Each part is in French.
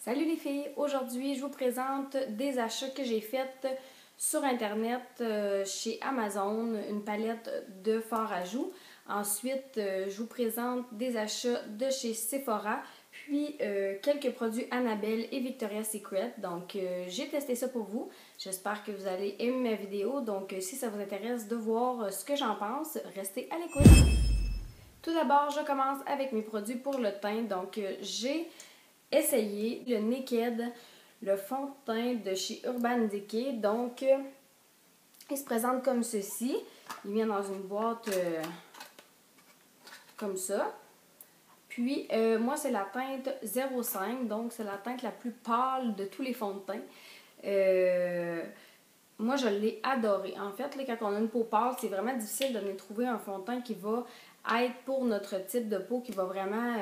Salut les filles! Aujourd'hui, je vous présente des achats que j'ai faits sur Internet chez Amazon, une palette de fard à joues. Ensuite, je vous présente des achats de chez Sephora, puis quelques produits Annabelle et Victoria's Secret. Donc, j'ai testé ça pour vous. J'espère que vous allez aimer ma vidéo. Donc, si ça vous intéresse de voir ce que j'en pense, restez à l'écoute. Tout d'abord, je commence avec mes produits pour le teint. Donc, j'ai essayé le Naked, le fond de teint de chez Urban Decay. Donc, il se présente comme ceci. Il vient dans une boîte comme ça. Puis, moi, c'est la teinte 05, donc c'est la teinte la plus pâle de tous les fonds de teint. Moi, je l'ai adoré. En fait, là, quand on a une peau pâle, c'est vraiment difficile de venir trouver un fond de teint qui va être pour notre type de peau, qui va vraiment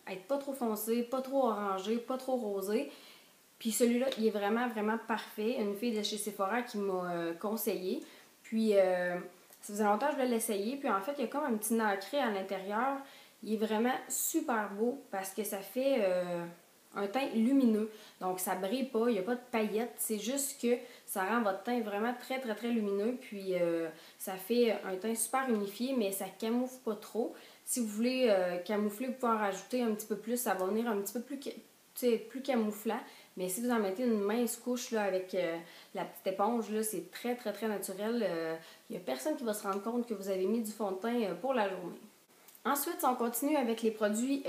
être pas trop foncé, pas trop orangé, pas trop rosé. Puis celui-là, il est vraiment, vraiment parfait. Une fille de chez Sephora qui m'a conseillé. Puis, ça faisait longtemps que je voulais l'essayer. Puis, en fait, il y a comme un petit nacré à l'intérieur. Il est vraiment super beau parce que ça fait un teint lumineux. Donc, ça brille pas, il n'y a pas de paillettes. C'est juste que ça rend votre teint vraiment très, très, très lumineux. Puis, ça fait un teint super unifié, mais ça camoufle pas trop. Si vous voulez camoufler, vous pouvez en rajouter un petit peu plus. Ça va venir un petit peu plus camouflant. Mais si vous en mettez une mince couche là, avec la petite éponge, c'est très, très, très naturel. Il n'y a personne qui va se rendre compte que vous avez mis du fond de teint pour la journée. Ensuite, si on continue avec les produits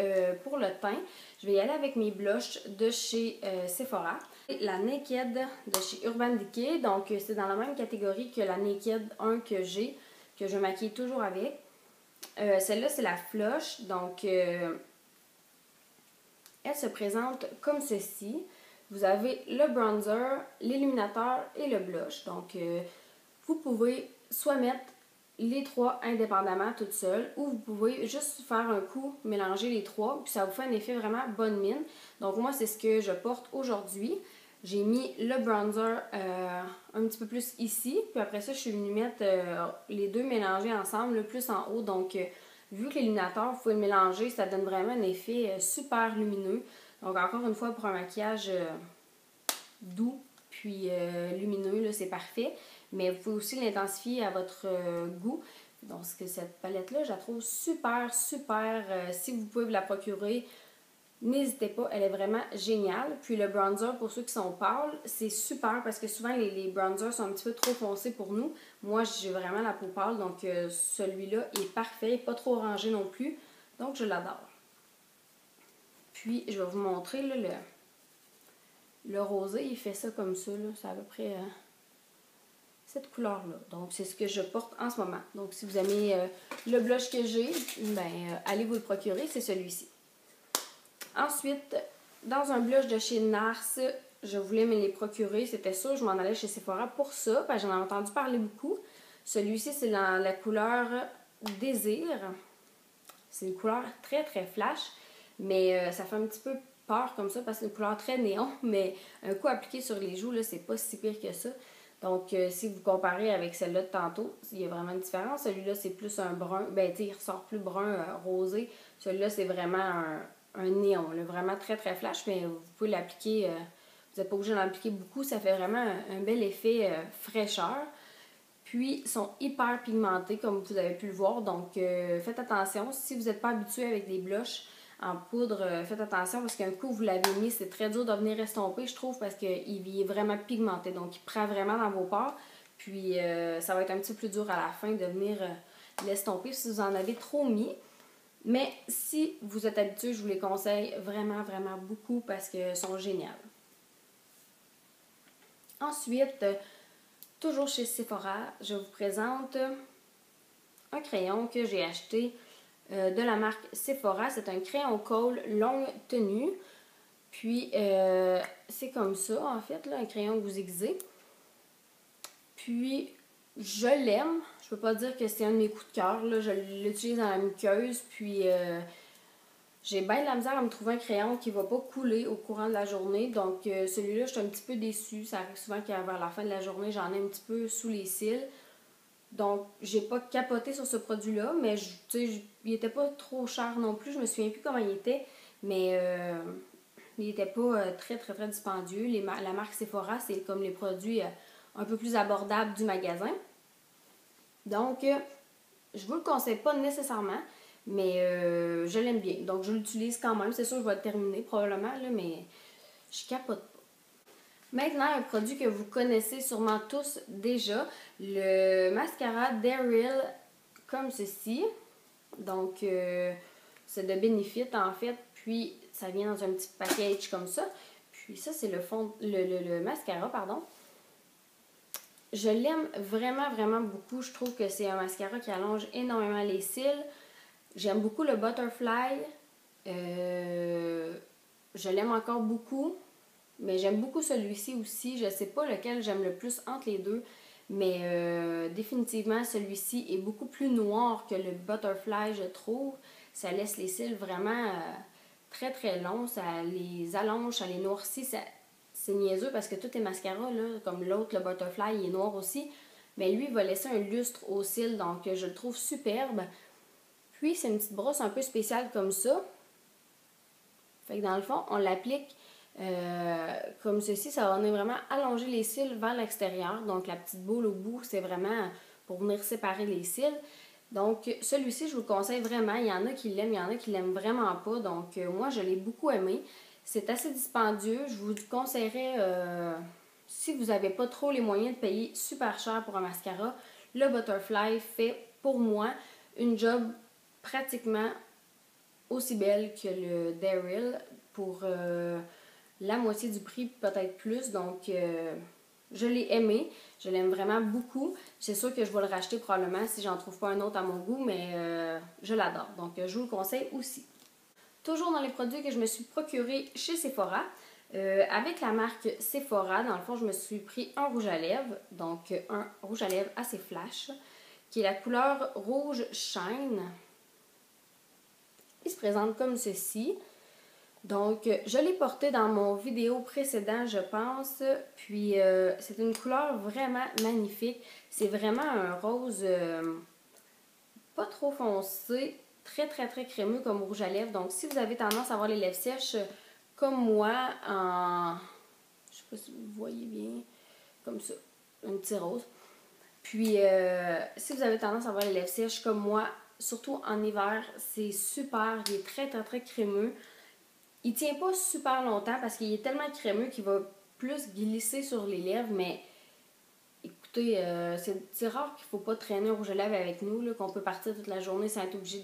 pour le teint, je vais y aller avec mes blushs de chez Sephora. La Naked de chez Urban Decay, donc c'est dans la même catégorie que la Naked 1 que j'ai, que je maquille toujours avec. Celle-là, c'est la Flush, donc elle se présente comme ceci. Vous avez le bronzer, l'illuminateur et le blush. Donc, vous pouvez soit mettre les trois indépendamment toutes seules ou vous pouvez juste faire un coup, mélanger les trois, puis ça vous fait un effet vraiment bonne mine. Donc, moi, c'est ce que je porte aujourd'hui. J'ai mis le bronzer un petit peu plus ici, puis après ça, je suis venue mettre les deux mélangés ensemble, le plus en haut. Donc, vu que l'illuminateur, vous pouvez le mélanger, ça donne vraiment un effet super lumineux. Donc, encore une fois, pour un maquillage doux puis lumineux, c'est parfait. Mais vous pouvez aussi l'intensifier à votre goût. Donc, cette palette-là, je la trouve super, super. Si vous pouvez vous la procurer, n'hésitez pas, elle est vraiment géniale. Puis le bronzer, pour ceux qui sont pâles, c'est super parce que souvent, les bronzers sont un petit peu trop foncés pour nous. Moi, j'ai vraiment la peau pâle, donc celui-là est parfait, pas trop orangé non plus. Donc, je l'adore. Puis, je vais vous montrer là, le rosé, il fait ça comme ça. C'est à peu près cette couleur-là. Donc, c'est ce que je porte en ce moment. Donc, si vous aimez le blush que j'ai, allez vous le procurer, c'est celui-ci. Ensuite, dans un blush de chez NARS, je voulais me les procurer. C'était sûr, je m'en allais chez Sephora pour ça, parce que j'en ai entendu parler beaucoup. Celui-ci, c'est la couleur Désir. C'est une couleur très, très flash, mais ça fait un petit peu peur comme ça, parce que c'est une couleur très néon, mais un coup appliqué sur les joues, là, c'est pas si pire que ça. Donc, si vous comparez avec celle-là de tantôt, il y a vraiment une différence. Celui-là, c'est plus un brun, il ressort plus brun rosé. Celui-là, c'est vraiment un néon, là, vraiment très, très flash, mais vous pouvez l'appliquer, vous n'êtes pas obligé d'en appliquer beaucoup, ça fait vraiment un bel effet fraîcheur. Puis, ils sont hyper pigmentés, comme vous avez pu le voir, donc faites attention. Si vous n'êtes pas habitué avec des blushs en poudre, faites attention parce qu'un coup vous l'avez mis, c'est très dur de venir estomper, je trouve, parce qu'il est vraiment pigmenté. Donc, il prend vraiment dans vos pores. Puis, ça va être un petit peu plus dur à la fin de venir l'estomper si vous en avez trop mis. Mais si vous êtes habitué, je vous les conseille vraiment, vraiment beaucoup parce qu'ils sont géniaux. Ensuite, toujours chez Sephora, je vous présente un crayon que j'ai acheté de la marque Sephora. C'est un crayon colle longue tenue. Puis, c'est comme ça, en fait, là, un crayon que vous aiguisez. Puis, je l'aime. Je peux pas dire que c'est un de mes coups de cœur. Je l'utilise dans la muqueuse. Puis, j'ai bien de la misère à me trouver un crayon qui ne va pas couler au courant de la journée. Donc, celui-là, je suis un petit peu déçue. Ça arrive souvent qu'à vers la fin de la journée, j'en ai un petit peu sous les cils. Donc, j'ai pas capoté sur ce produit-là, mais il était pas trop cher non plus. Je me souviens plus comment il était, mais Il n'était pas très dispendieux. La marque Sephora, c'est comme les produits un peu plus abordables du magasin. Donc, je vous le conseille pas nécessairement, mais je l'aime bien. Donc, je l'utilise quand même. C'est sûr que je vais le terminer probablement, là, mais je capote pas. Maintenant, un produit que vous connaissez sûrement tous déjà, le mascara Daryl comme ceci. Donc, c'est de Benefit en fait, puis ça vient dans un petit package comme ça. Puis ça, c'est le mascara, pardon. Je l'aime vraiment beaucoup. Je trouve que c'est un mascara qui allonge énormément les cils. J'aime beaucoup le Butterfly. Je l'aime encore beaucoup. Mais j'aime beaucoup celui-ci aussi. Je ne sais pas lequel j'aime le plus entre les deux. Mais définitivement, celui-ci est beaucoup plus noir que le Butterfly, je trouve. Ça laisse les cils vraiment très longs. Ça les allonge, ça les noircit. C'est niaiseux parce que tous les mascaras, là, comme l'autre, le Butterfly, il est noir aussi. Mais lui, il va laisser un lustre aux cils. Donc, je le trouve superbe. Puis, c'est une petite brosse un peu spéciale comme ça. Fait que dans le fond, on l'applique comme ceci. Ça va venir vraiment allonger les cils vers l'extérieur. Donc, la petite boule au bout, c'est vraiment pour venir séparer les cils. Donc, celui-ci, je vous le conseille vraiment. Il y en a qui l'aiment, il y en a qui l'aiment vraiment pas. Donc, moi, je l'ai beaucoup aimé. C'est assez dispendieux. Je vous conseillerais, si vous n'avez pas trop les moyens de payer super cher pour un mascara, le Butterfly fait, pour moi, une job pratiquement aussi belle que le Daryl pour la moitié du prix, peut-être plus. Donc, je l'ai aimé. Je l'aime vraiment beaucoup. C'est sûr que je vais le racheter probablement si j'en trouve pas un autre à mon goût, mais je l'adore. Donc, je vous le conseille aussi. Toujours dans les produits que je me suis procuré chez Sephora, avec la marque Sephora, dans le fond, je me suis pris un rouge à lèvres, donc un rouge à lèvres assez flash, qui est la couleur rouge shine. Il se présente comme ceci. Donc, je l'ai porté dans mon vidéo précédent, je pense. Puis, c'est une couleur vraiment magnifique. C'est vraiment un rose pas trop foncé, très crémeux comme rouge à lèvres. Donc, si vous avez tendance à avoir les lèvres sèches comme moi, je sais pas si vous voyez bien, comme ça, un petit rose. Puis, si vous avez tendance à avoir les lèvres sèches comme moi, surtout en hiver, c'est super. Il est très crémeux. Il tient pas super longtemps parce qu'il est tellement crémeux qu'il va plus glisser sur les lèvres, mais écoutez, c'est rare qu'il ne faut pas traîner un rouge à lèvres avec nous, qu'on peut partir toute la journée sans être obligé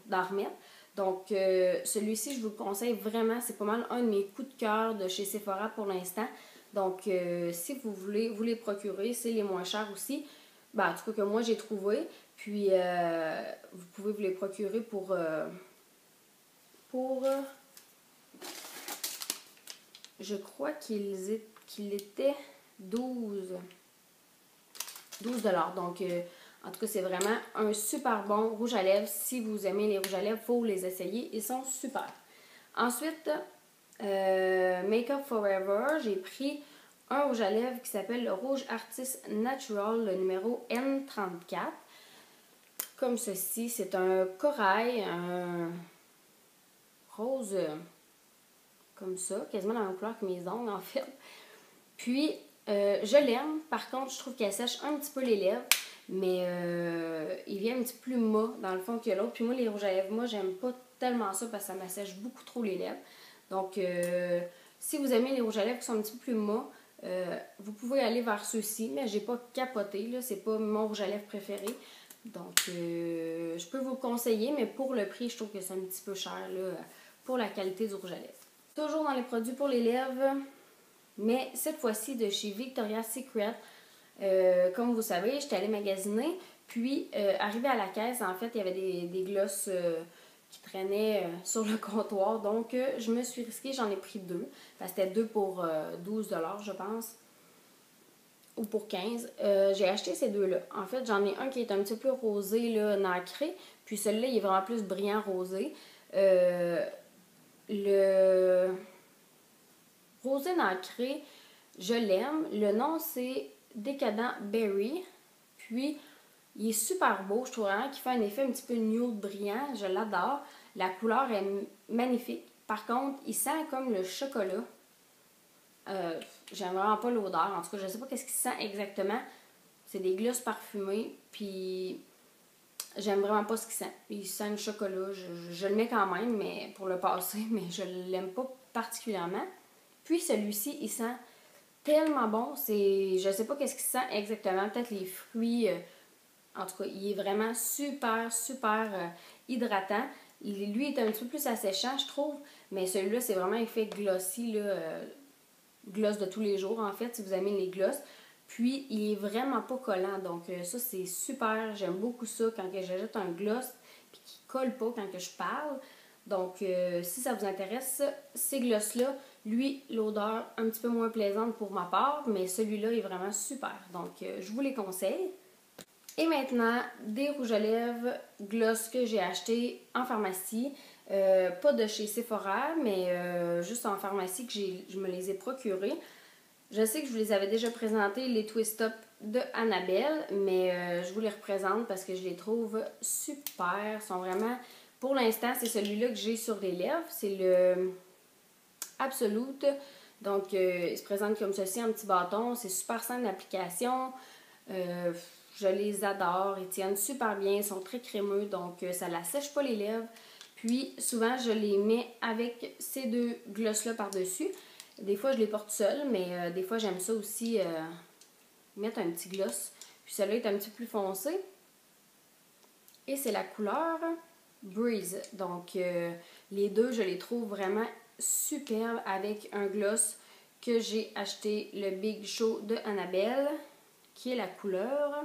d'en remettre. Donc, celui-ci, je vous le conseille vraiment. C'est pas mal un de mes coups de cœur de chez Sephora pour l'instant. Donc, si vous voulez vous les procurer, c'est les moins chers aussi. Ben, en tout cas, que moi, j'ai trouvé. Puis, vous pouvez vous les procurer pour je crois qu'il était 12 $. Donc, en tout cas, c'est vraiment un super bon rouge à lèvres. Si vous aimez les rouges à lèvres, il faut les essayer. Ils sont super. Ensuite, Makeup Forever, j'ai pris un rouge à lèvres qui s'appelle le Rouge Artist Natural, le numéro N34. Comme ceci, c'est un corail, un rose comme ça, quasiment la même couleur que mes ongles en fait. Puis, je l'aime. Par contre, je trouve qu'elle sèche un petit peu les lèvres. Mais il vient un petit peu plus mat dans le fond que l'autre. Puis moi, les rouges à lèvres, moi, j'aime pas tellement ça parce que ça m'assèche beaucoup trop les lèvres. Donc, si vous aimez les rouges à lèvres qui sont un petit peu plus mats, vous pouvez aller vers ceux-ci. Mais j'ai pas capoté, là. C'est pas mon rouge à lèvres préféré. Donc, je peux vous le conseiller, mais pour le prix, je trouve que c'est un petit peu cher, là, pour la qualité du rouge à lèvres. Toujours dans les produits pour les lèvres, mais cette fois-ci de chez Victoria's Secret. Comme vous savez, j'étais allée magasiner, puis arrivée à la caisse, en fait, il y avait des glosses qui traînaient sur le comptoir. Donc, je me suis risquée, j'en ai pris deux. C'était deux pour 12 $, je pense, ou pour 15 $. J'ai acheté ces deux-là. En fait, j'en ai un qui est un petit peu rosé, là, nacré, puis celui-là, il est vraiment plus brillant rosé. Le rosé nacré, je l'aime. Le nom, c'est Decadent Berry. Puis, il est super beau. Je trouve vraiment qu'il fait un effet un petit peu nude brillant. Je l'adore. La couleur est magnifique. Par contre, il sent comme le chocolat. J'aime vraiment pas l'odeur. En tout cas, je sais pas qu'est-ce qu'il sent exactement. C'est des glosses parfumées. Puis, j'aime vraiment pas ce qu'il sent. Il sent le chocolat. Je le mets quand même, mais pour le passer, mais je l'aime pas particulièrement. Puis, celui-ci, il sent tellement bon. Je sais pas qu'est-ce qu'il sent exactement. Peut-être les fruits. En tout cas, il est vraiment super, super hydratant. Lui, est un petit peu plus asséchant, je trouve. Mais celui-là, c'est vraiment effet glossy, là. Gloss de tous les jours, en fait, si vous aimez les glosses. Puis, il est vraiment pas collant. Donc, ça, c'est super. J'aime beaucoup ça quand j'achète un gloss puis qui colle pas quand je parle. Donc, si ça vous intéresse, ces gloss-là, lui, l'odeur un petit peu moins plaisante pour ma part, mais celui-là est vraiment super. Donc, je vous les conseille. Et maintenant, des rouges à lèvres gloss que j'ai acheté en pharmacie. Pas de chez Sephora, mais juste en pharmacie que je me les ai procurés. Je sais que je vous les avais déjà présentés, les Twist Up de Annabelle, mais je vous les représente parce que je les trouve super. Ils sont vraiment... Pour l'instant, c'est celui-là que j'ai sur les lèvres. C'est le Absolute. Donc, il se présente comme ceci en petit bâton. C'est super simple d'application. Je les adore. Ils tiennent super bien. Ils sont très crémeux, donc ça ne sèche pas les lèvres. Puis, souvent, je les mets avec ces deux gloss-là par-dessus. Des fois, je les porte seule, mais des fois, j'aime ça aussi mettre un petit gloss. Puis, celui-là est un petit peu plus foncé. Et c'est la couleur Breeze. Donc, les deux, je les trouve vraiment superbes avec un gloss que j'ai acheté, le Big Show de Annabelle, qui est la couleur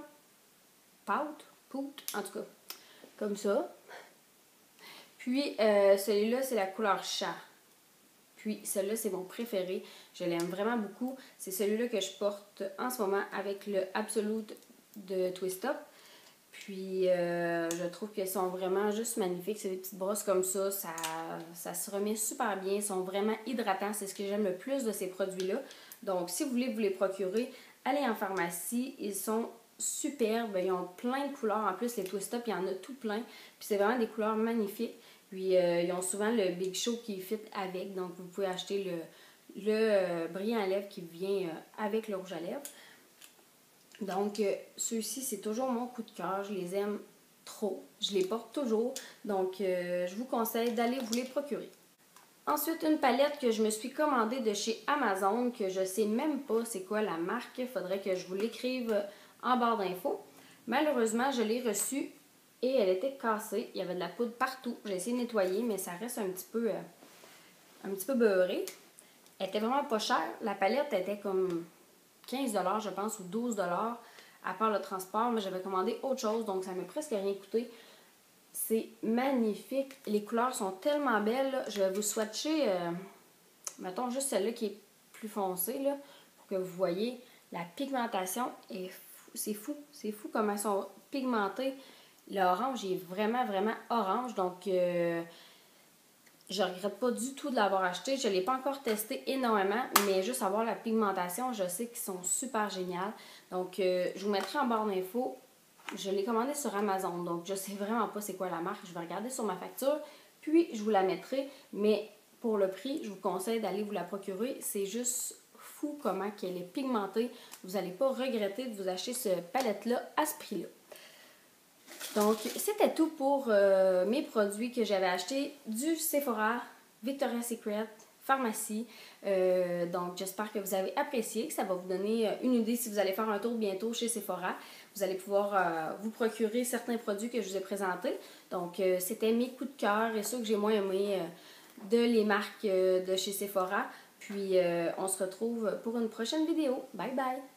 Pout, en tout cas, comme ça. Puis, celui-là, c'est la couleur chat. Puis, celui-là, c'est mon préféré. Je l'aime vraiment beaucoup. C'est celui-là que je porte en ce moment avec le Absolute de Twist Up. Puis, je trouve qu'ils sont vraiment juste magnifiques. C'est des petites brosses comme ça. Ça se remet super bien. Ils sont vraiment hydratants. C'est ce que j'aime le plus de ces produits-là. Donc, si vous voulez vous les procurer, allez en pharmacie. Ils sont superbes. Ils ont plein de couleurs. En plus, les Twist Up, il y en a tout plein. Puis, c'est vraiment des couleurs magnifiques. Puis, ils ont souvent le Big Show qui fit avec. Donc, vous pouvez acheter le brillant à lèvres qui vient avec le rouge à lèvres. Donc, ceux-ci, c'est toujours mon coup de cœur. Je les aime trop. Je les porte toujours. Donc, je vous conseille d'aller vous les procurer. Ensuite, une palette que je me suis commandée de chez Amazon, que je ne sais même pas c'est quoi la marque. Il faudrait que je vous l'écrive en barre d'infos. Malheureusement, je l'ai reçue et elle était cassée. Il y avait de la poudre partout. J'ai essayé de nettoyer, mais ça reste un petit peu beurré. Elle était vraiment pas chère. La palette était comme 15 $, je pense, ou 12 $, à part le transport. Mais j'avais commandé autre chose, donc ça m'a presque rien coûté. C'est magnifique. Les couleurs sont tellement belles. Là. Je vais vous swatcher, mettons juste celle-là qui est plus foncée, là, pour que vous voyez. La pigmentation est fou. C'est fou. C'est fou comment elles sont pigmentées. L'orange est vraiment, vraiment orange. Donc, je regrette pas du tout de l'avoir acheté. Je ne l'ai pas encore testé énormément, mais juste avoir la pigmentation, je sais qu'ils sont super géniales. Donc, je vous mettrai en barre d'infos. Je l'ai commandé sur Amazon, donc je sais vraiment pas c'est quoi la marque. Je vais regarder sur ma facture, puis je vous la mettrai. Mais pour le prix, je vous conseille d'aller vous la procurer. C'est juste fou comment elle est pigmentée. Vous n'allez pas regretter de vous acheter cette palette-là à ce prix-là. Donc, c'était tout pour mes produits que j'avais achetés du Sephora, Victoria's Secret, pharmacie. Donc, j'espère que vous avez apprécié, que ça va vous donner une idée si vous allez faire un tour bientôt chez Sephora. Vous allez pouvoir vous procurer certains produits que je vous ai présentés. Donc, c'était mes coups de cœur et ceux que j'ai moins aimés de les marques de chez Sephora. Puis, on se retrouve pour une prochaine vidéo. Bye bye!